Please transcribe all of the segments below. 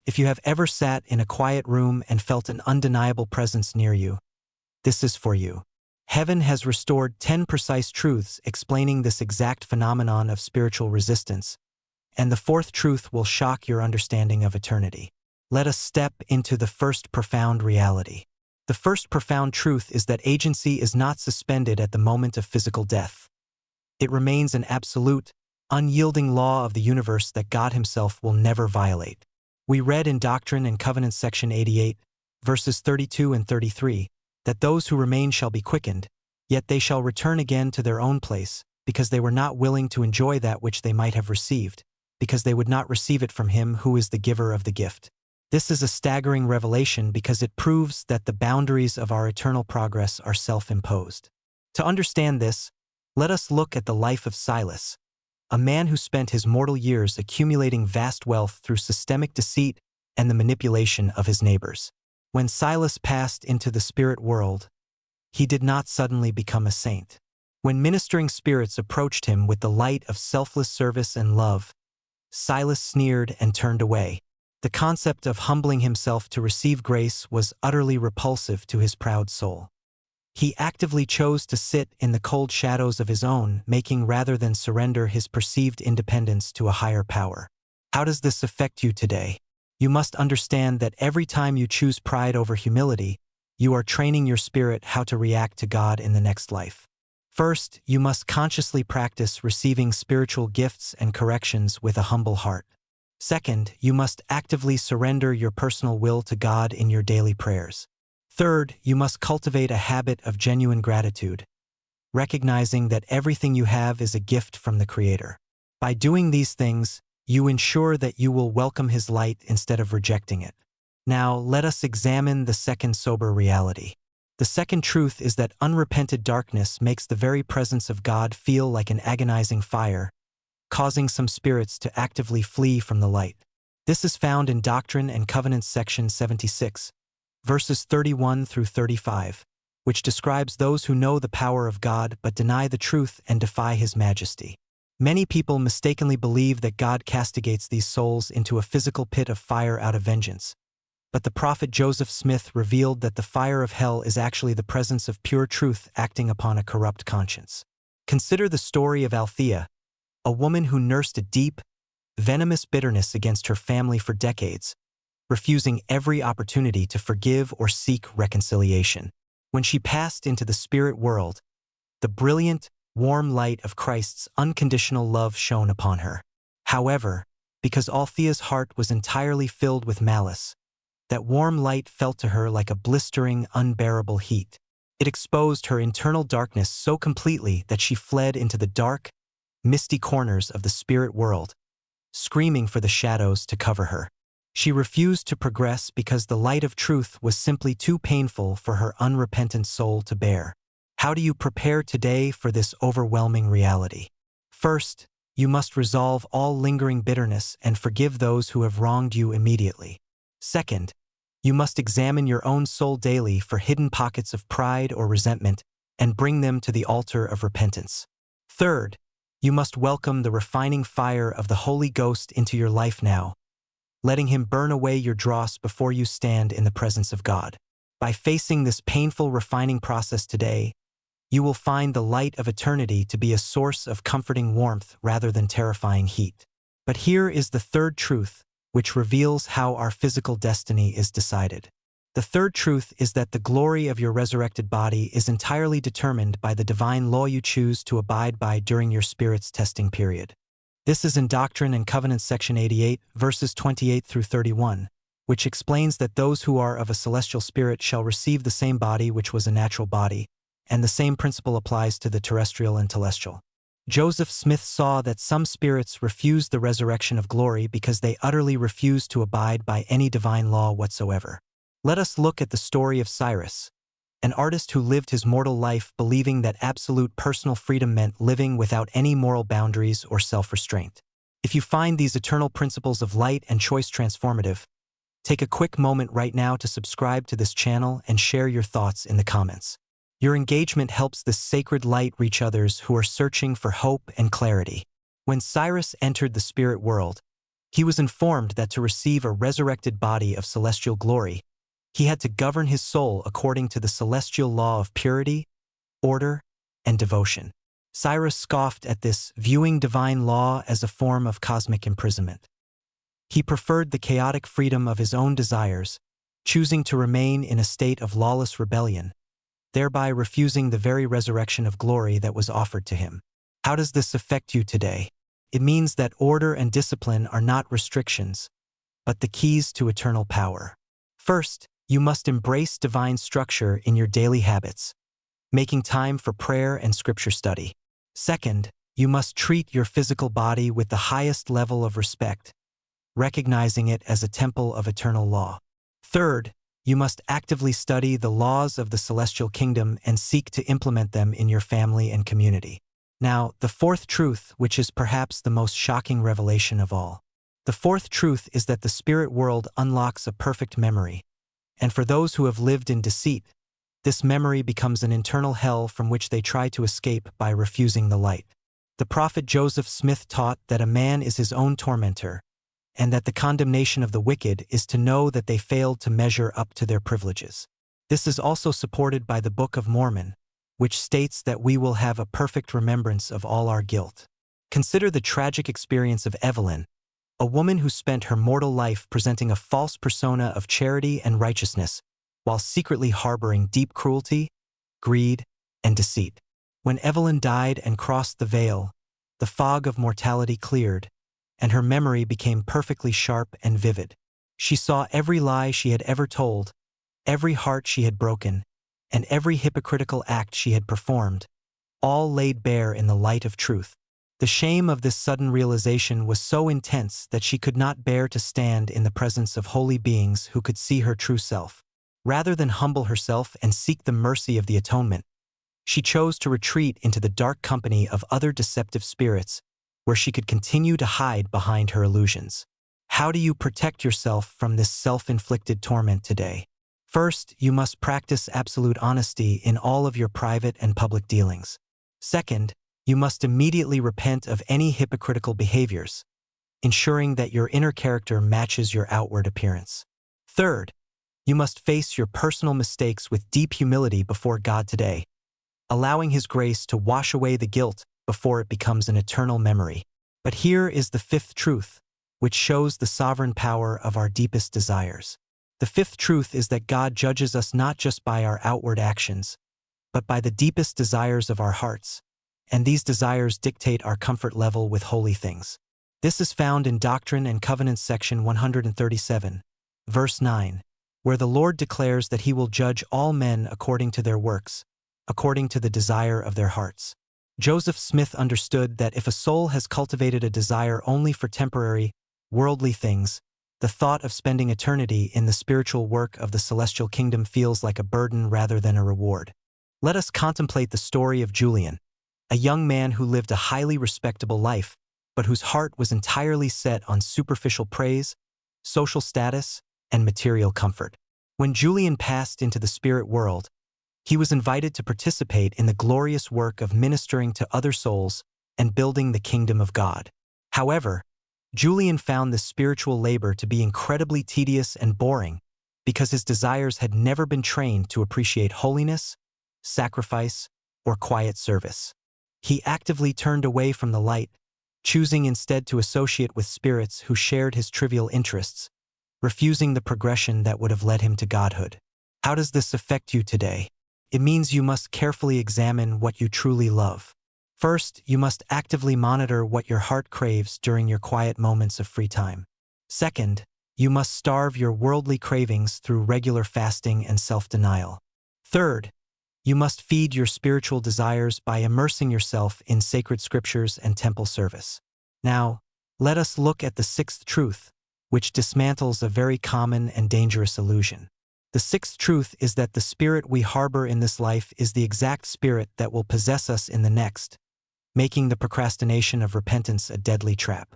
If you have ever sat in a quiet room and felt an undeniable presence near you, this is for you. Heaven has restored 10 precise truths explaining this exact phenomenon of spiritual resistance, and the fourth truth will shock your understanding of eternity. Let us step into the first profound reality. The first profound truth is that agency is not suspended at the moment of physical death. It remains an absolute, unyielding law of the universe that God Himself will never violate. We read in Doctrine and Covenants section 88, verses 32 and 33, that those who remain shall be quickened, yet they shall return again to their own place, because they were not willing to enjoy that which they might have received, because they would not receive it from Him who is the giver of the gift. This is a staggering revelation because it proves that the boundaries of our eternal progress are self-imposed. To understand this, let us look at the life of Silas, a man who spent his mortal years accumulating vast wealth through systemic deceit and the manipulation of his neighbors. When Silas passed into the spirit world, he did not suddenly become a saint. When ministering spirits approached him with the light of selfless service and love, Silas sneered and turned away. The concept of humbling himself to receive grace was utterly repulsive to his proud soul. He actively chose to sit in the cold shadows of his own making rather than surrender his perceived independence to a higher power. How does this affect you today? You must understand that every time you choose pride over humility, you are training your spirit how to react to God in the next life. First, you must consciously practice receiving spiritual gifts and corrections with a humble heart. Second, you must actively surrender your personal will to God in your daily prayers. Third, you must cultivate a habit of genuine gratitude, recognizing that everything you have is a gift from the Creator. By doing these things, you ensure that you will welcome His light instead of rejecting it. Now, let us examine the second sober reality. The second truth is that unrepented darkness makes the very presence of God feel like an agonizing fire, causing some spirits to actively flee from the light. This is found in Doctrine and Covenants section 76, verses 31 through 35, which describes those who know the power of God but deny the truth and defy His majesty. Many people mistakenly believe that God castigates these souls into a physical pit of fire out of vengeance. But the prophet Joseph Smith revealed that the fire of hell is actually the presence of pure truth acting upon a corrupt conscience. Consider the story of Althea, a woman who nursed a deep, venomous bitterness against her family for decades, refusing every opportunity to forgive or seek reconciliation. When she passed into the spirit world, the brilliant, warm light of Christ's unconditional love shone upon her. However, because Althea's heart was entirely filled with malice, that warm light felt to her like a blistering, unbearable heat. It exposed her internal darkness so completely that she fled into the dark, misty corners of the spirit world, screaming for the shadows to cover her. She refused to progress because the light of truth was simply too painful for her unrepentant soul to bear. How do you prepare today for this overwhelming reality? First, you must resolve all lingering bitterness and forgive those who have wronged you immediately. Second, you must examine your own soul daily for hidden pockets of pride or resentment and bring them to the altar of repentance. Third, you must welcome the refining fire of the Holy Ghost into your life now, letting Him burn away your dross before you stand in the presence of God. By facing this painful refining process today, you will find the light of eternity to be a source of comforting warmth rather than terrifying heat. But here is the third truth, which reveals how our physical destiny is decided. The third truth is that the glory of your resurrected body is entirely determined by the divine law you choose to abide by during your spirit's testing period. This is in Doctrine and Covenants section 88, verses 28 through 31, which explains that those who are of a celestial spirit shall receive the same body which was a natural body, and the same principle applies to the terrestrial and telestial. Joseph Smith saw that some spirits refused the resurrection of glory because they utterly refused to abide by any divine law whatsoever. Let us look at the story of Cyrus, an artist who lived his mortal life believing that absolute personal freedom meant living without any moral boundaries or self-restraint. If you find these eternal principles of light and choice transformative, take a quick moment right now to subscribe to this channel and share your thoughts in the comments. Your engagement helps this sacred light reach others who are searching for hope and clarity. When Cyrus entered the spirit world, He was informed that to receive a resurrected body of celestial glory, he had to govern his soul according to the celestial law of purity, order, and devotion. Cyrus scoffed at this, viewing divine law as a form of cosmic imprisonment. He preferred the chaotic freedom of his own desires, choosing to remain in a state of lawless rebellion, thereby refusing the very resurrection of glory that was offered to him. How does this affect you today? It means that order and discipline are not restrictions, but the keys to eternal power. First, you must embrace divine structure in your daily habits, making time for prayer and scripture study. Second, you must treat your physical body with the highest level of respect, recognizing it as a temple of eternal law. Third, you must actively study the laws of the celestial kingdom and seek to implement them in your family and community. Now, the fourth truth, which is perhaps the most shocking revelation of all. The fourth truth is that the spirit world unlocks a perfect memory, and for those who have lived in deceit, this memory becomes an internal hell from which they try to escape by refusing the light. The prophet Joseph Smith taught that a man is his own tormentor, and that the condemnation of the wicked is to know that they failed to measure up to their privileges. This is also supported by the Book of Mormon, which states that we will have a perfect remembrance of all our guilt. Consider the tragic experience of Evelyn, a woman who spent her mortal life presenting a false persona of charity and righteousness, while secretly harboring deep cruelty, greed, and deceit. When Evelyn died and crossed the veil, the fog of mortality cleared, and her memory became perfectly sharp and vivid. She saw every lie she had ever told, every heart she had broken, and every hypocritical act she had performed, all laid bare in the light of truth. The shame of this sudden realization was so intense that she could not bear to stand in the presence of holy beings who could see her true self. Rather than humble herself and seek the mercy of the atonement, she chose to retreat into the dark company of other deceptive spirits, where she could continue to hide behind her illusions. How do you protect yourself from this self-inflicted torment today? First, you must practice absolute honesty in all of your private and public dealings. Second, you must immediately repent of any hypocritical behaviors, ensuring that your inner character matches your outward appearance. Third, you must face your personal mistakes with deep humility before God today, allowing His grace to wash away the guilt before it becomes an eternal memory. But here is the fifth truth, which shows the sovereign power of our deepest desires. The fifth truth is that God judges us not just by our outward actions, but by the deepest desires of our hearts, and these desires dictate our comfort level with holy things. This is found in Doctrine and Covenants section 137, verse 9, where the Lord declares that He will judge all men according to their works, according to the desire of their hearts. Joseph Smith understood that if a soul has cultivated a desire only for temporary, worldly things, the thought of spending eternity in the spiritual work of the celestial kingdom feels like a burden rather than a reward. Let us contemplate the story of Julian, a young man who lived a highly respectable life, but whose heart was entirely set on superficial praise, social status, and material comfort. When Julian passed into the spirit world, he was invited to participate in the glorious work of ministering to other souls and building the kingdom of God. However, Julian found this spiritual labor to be incredibly tedious and boring because his desires had never been trained to appreciate holiness, sacrifice, or quiet service. He actively turned away from the light, choosing instead to associate with spirits who shared his trivial interests, refusing the progression that would have led him to godhood. How does this affect you today? It means you must carefully examine what you truly love. First, you must actively monitor what your heart craves during your quiet moments of free time. Second, you must starve your worldly cravings through regular fasting and self-denial. Third, you must feed your spiritual desires by immersing yourself in sacred scriptures and temple service. Now, let us look at the sixth truth, which dismantles a very common and dangerous illusion. The sixth truth is that the spirit we harbor in this life is the exact spirit that will possess us in the next, making the procrastination of repentance a deadly trap.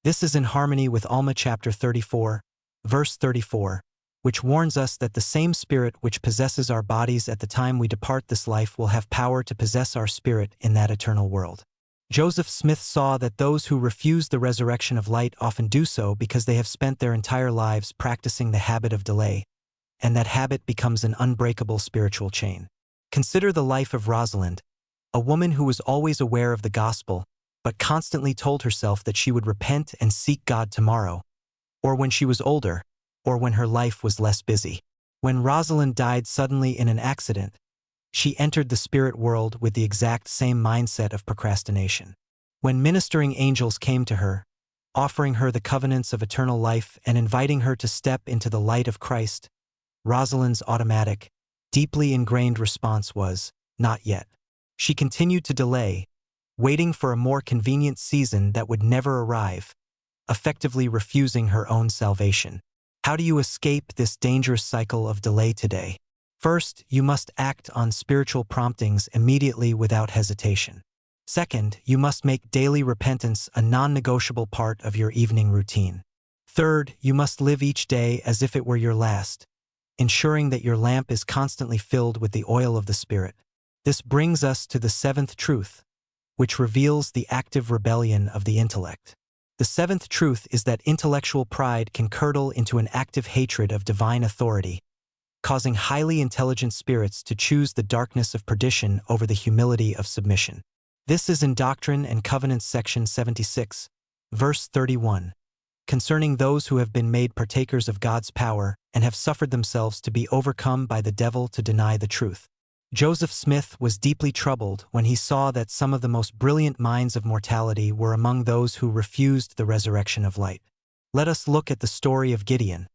This is in harmony with Alma chapter 34, verse 34, which warns us that the same spirit which possesses our bodies at the time we depart this life will have power to possess our spirit in that eternal world. Joseph Smith saw that those who refuse the resurrection of light often do so because they have spent their entire lives practicing the habit of delay, and that habit becomes an unbreakable spiritual chain. Consider the life of Rosalind, a woman who was always aware of the gospel, but constantly told herself that she would repent and seek God tomorrow, or when she was older, or when her life was less busy. When Rosalind died suddenly in an accident, she entered the spirit world with the exact same mindset of procrastination. When ministering angels came to her, offering her the covenants of eternal life and inviting her to step into the light of Christ, Rosalind's automatic, deeply ingrained response was, "Not yet." She continued to delay, waiting for a more convenient season that would never arrive, effectively refusing her own salvation. How do you escape this dangerous cycle of delay today? First, you must act on spiritual promptings immediately without hesitation. Second, you must make daily repentance a non-negotiable part of your evening routine. Third, you must live each day as if it were your last, ensuring that your lamp is constantly filled with the oil of the Spirit. This brings us to the seventh truth, which reveals the active rebellion of the intellect. The seventh truth is that intellectual pride can curdle into an active hatred of divine authority, causing highly intelligent spirits to choose the darkness of perdition over the humility of submission. This is in Doctrine and Covenants section 76, verse 31, concerning those who have been made partakers of God's power and have suffered themselves to be overcome by the devil to deny the truth. Joseph Smith was deeply troubled when he saw that some of the most brilliant minds of mortality were among those who refused the resurrection of light. Let us look at the story of Gideon,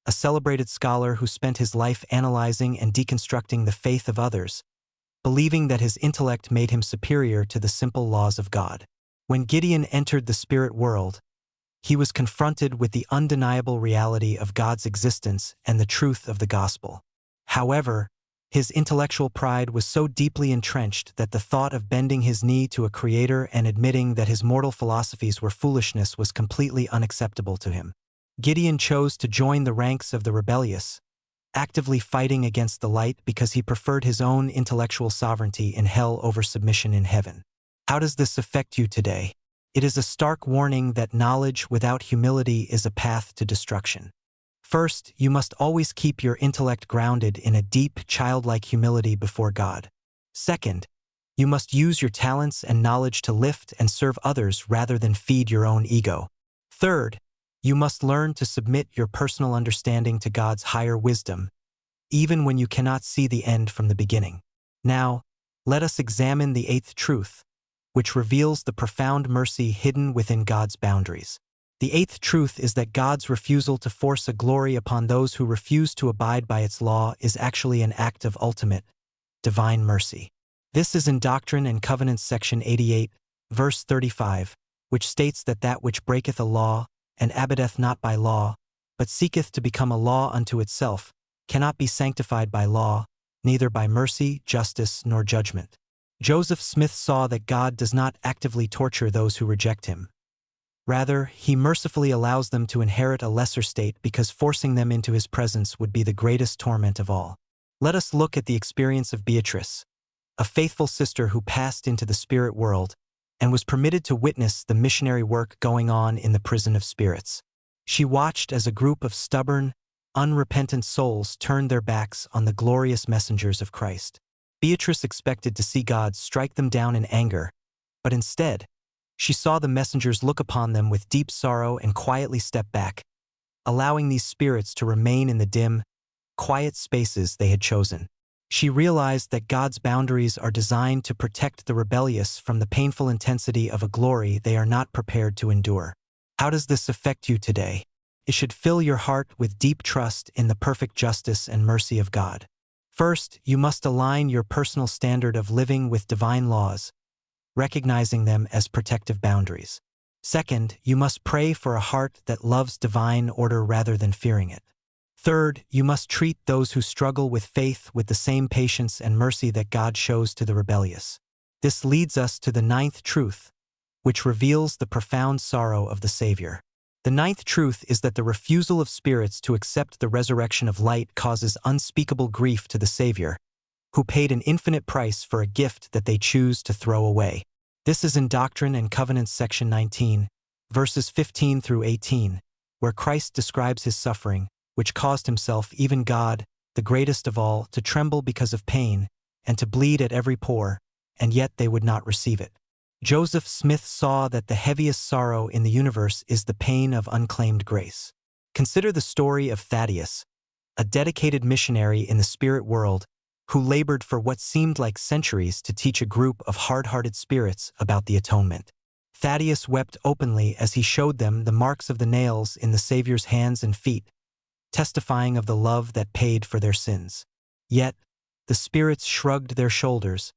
a celebrated scholar who spent his life analyzing and deconstructing the faith of others, believing that his intellect made him superior to the simple laws of God. When Gideon entered the spirit world, he was confronted with the undeniable reality of God's existence and the truth of the gospel. However, his intellectual pride was so deeply entrenched that the thought of bending his knee to a creator and admitting that his mortal philosophies were foolishness was completely unacceptable to him. Gideon chose to join the ranks of the rebellious, actively fighting against the light because he preferred his own intellectual sovereignty in hell over submission in heaven. How does this affect you today? It is a stark warning that knowledge without humility is a path to destruction. First, you must always keep your intellect grounded in a deep, childlike humility before God. Second, you must use your talents and knowledge to lift and serve others rather than feed your own ego. Third, you must learn to submit your personal understanding to God's higher wisdom, even when you cannot see the end from the beginning. Now, let us examine the eighth truth, which reveals the profound mercy hidden within God's boundaries. The eighth truth is that God's refusal to force a glory upon those who refuse to abide by its law is actually an act of ultimate, divine mercy. This is in Doctrine and Covenants section 88, verse 35, which states that which breaketh a law, and abideth not by law, but seeketh to become a law unto itself, cannot be sanctified by law, neither by mercy, justice, nor judgment. Joseph Smith saw that God does not actively torture those who reject him. Rather, he mercifully allows them to inherit a lesser state because forcing them into his presence would be the greatest torment of all. Let us look at the experience of Beatrice, a faithful sister who passed into the spirit world and was permitted to witness the missionary work going on in the prison of spirits. She watched as a group of stubborn, unrepentant souls turned their backs on the glorious messengers of Christ. Beatrice expected to see God strike them down in anger, but instead, she saw the messengers look upon them with deep sorrow and quietly step back, allowing these spirits to remain in the dim, quiet spaces they had chosen. She realized that God's boundaries are designed to protect the rebellious from the painful intensity of a glory they are not prepared to endure. How does this affect you today? It should fill your heart with deep trust in the perfect justice and mercy of God. First, you must align your personal standard of living with divine laws, recognizing them as protective boundaries. Second, you must pray for a heart that loves divine order rather than fearing it. Third, you must treat those who struggle with faith with the same patience and mercy that God shows to the rebellious. This leads us to the ninth truth, which reveals the profound sorrow of the Savior. The ninth truth is that the refusal of spirits to accept the resurrection of light causes unspeakable grief to the Savior, who paid an infinite price for a gift that they choose to throw away. This is in Doctrine and Covenants section 19, verses 15 through 18, where Christ describes his suffering, which caused himself, even God, the greatest of all, to tremble because of pain, and to bleed at every pore, and yet they would not receive it. Joseph Smith saw that the heaviest sorrow in the universe is the pain of unclaimed grace. Consider the story of Thaddeus, a dedicated missionary in the spirit world who labored for what seemed like centuries to teach a group of hard-hearted spirits about the atonement. Thaddeus wept openly as he showed them the marks of the nails in the Savior's hands and feet, testifying of the love that paid for their sins. Yet, the spirits shrugged their shoulders,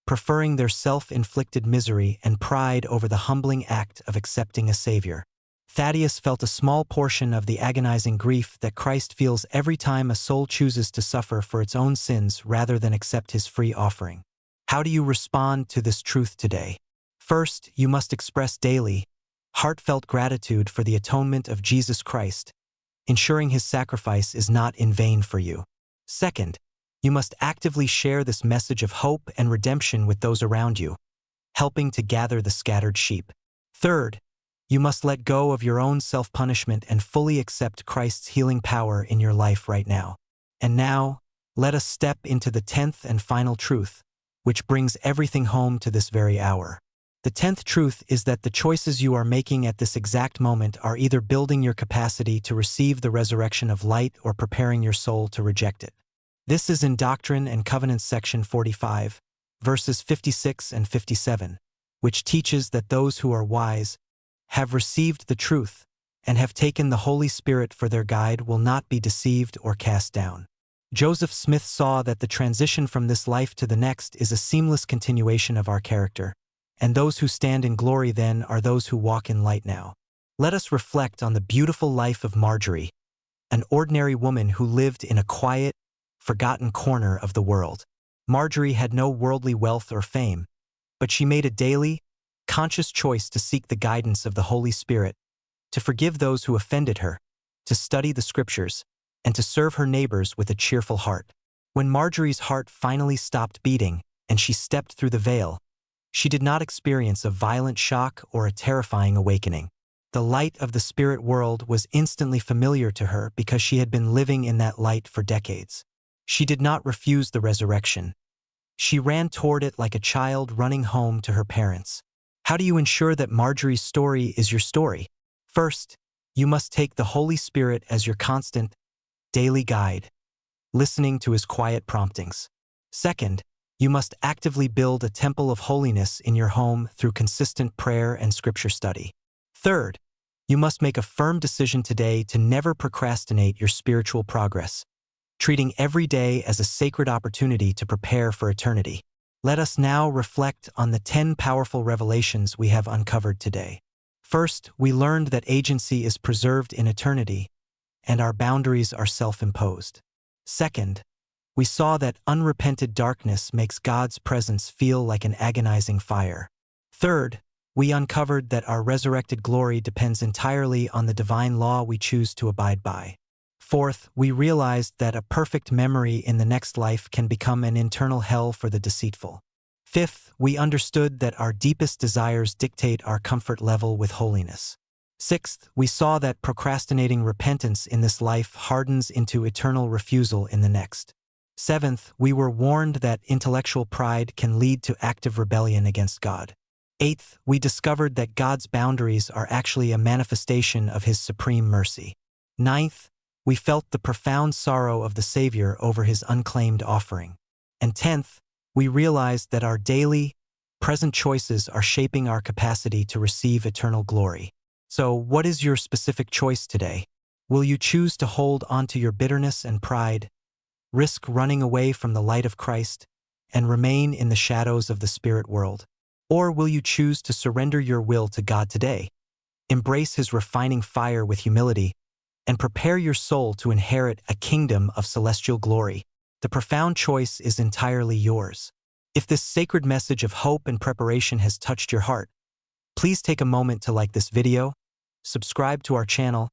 preferring their self-inflicted misery and pride over the humbling act of accepting a Savior. Thaddeus felt a small portion of the agonizing grief that Christ feels every time a soul chooses to suffer for its own sins rather than accept his free offering. How do you respond to this truth today? First, you must express daily, heartfelt gratitude for the atonement of Jesus Christ, ensuring his sacrifice is not in vain for you. Second, you must actively share this message of hope and redemption with those around you, helping to gather the scattered sheep. Third, you must let go of your own self-punishment and fully accept Christ's healing power in your life right now. And now, let us step into the 10th and final truth, which brings everything home to this very hour. The 10th truth is that the choices you are making at this exact moment are either building your capacity to receive the resurrection of light or preparing your soul to reject it. This is in Doctrine and Covenants section 45, verses 56 and 57, which teaches that those who are wise, have received the truth, and have taken the Holy Spirit for their guide will not be deceived or cast down. Joseph Smith saw that the transition from this life to the next is a seamless continuation of our character, and those who stand in glory then are those who walk in light now. Let us reflect on the beautiful life of Marjorie, an ordinary woman who lived in a quiet, forgotten corner of the world. Marjorie had no worldly wealth or fame, but she made a daily, conscious choice to seek the guidance of the Holy Spirit, to forgive those who offended her, to study the Scriptures, and to serve her neighbors with a cheerful heart. When Marjorie's heart finally stopped beating and she stepped through the veil, she did not experience a violent shock or a terrifying awakening. The light of the spirit world was instantly familiar to her because she had been living in that light for decades. She did not refuse the resurrection. She ran toward it like a child running home to her parents. How do you ensure that Marjorie's story is your story? First, you must take the Holy Spirit as your constant, daily guide, listening to his quiet promptings. Second, you must actively build a temple of holiness in your home through consistent prayer and scripture study. Third, you must make a firm decision today to never procrastinate your spiritual progress, treating every day as a sacred opportunity to prepare for eternity. Let us now reflect on the 10 powerful revelations we have uncovered today. First, we learned that agency is preserved in eternity, and our boundaries are self-imposed. Second, we saw that unrepented darkness makes God's presence feel like an agonizing fire. Third, we uncovered that our resurrected glory depends entirely on the divine law we choose to abide by. Fourth, we realized that a perfect memory in the next life can become an internal hell for the deceitful. Fifth, we understood that our deepest desires dictate our comfort level with holiness. Sixth, we saw that procrastinating repentance in this life hardens into eternal refusal in the next. Seventh, we were warned that intellectual pride can lead to active rebellion against God. Eighth, we discovered that God's boundaries are actually a manifestation of his supreme mercy. Ninth, we felt the profound sorrow of the Savior over his unclaimed offering. And 10th, we realized that our daily, present choices are shaping our capacity to receive eternal glory. So, what is your specific choice today? Will you choose to hold onto your bitterness and pride, risk running away from the light of Christ, and remain in the shadows of the spirit world? Or will you choose to surrender your will to God today, embrace his refining fire with humility, and prepare your soul to inherit a kingdom of celestial glory? The profound choice is entirely yours. If this sacred message of hope and preparation has touched your heart, please take a moment to like this video, subscribe to our channel,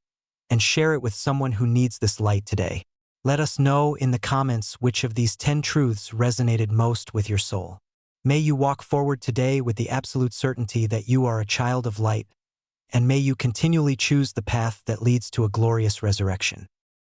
and share it with someone who needs this light today. Let us know in the comments which of these 10 truths resonated most with your soul. May you walk forward today with the absolute certainty that you are a child of light, and may you continually choose the path that leads to a glorious resurrection.